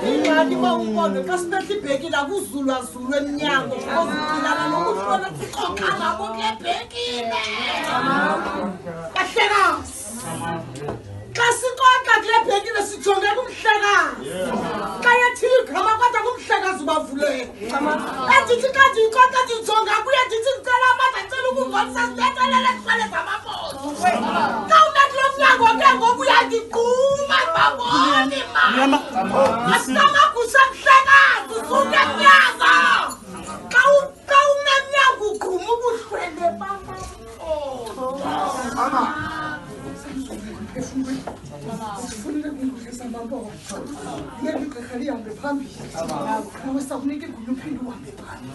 Ingani mawubona ka sibethi ibhekila kuzulwa zulwe eminyango ozilana nokufuna sikhokha ngabo kulebhekile. Kahlekazi. Xa sikhokha kulebhekile sijonge kumhlekazi. Xa yathi igama kodwa kumhlekazi ubavulele. Ethi xa ndikhokha ndijonga kuye ndithi ngicela amandla ngicela ukuvotisa sitethelele kuhlale zamaposi. Xa unakulo mnyango ke ngoku uyandigquma baboni mama. Asamagusa mhlekazi usuke emnyango. Xa unemnyango ugquma ubuhlwele baba. Mama. Ufunile kungudlisa amabona. Ngeke igqirha lihambe phambili. Nawe sakunika igunya uphinde uhambe phambili.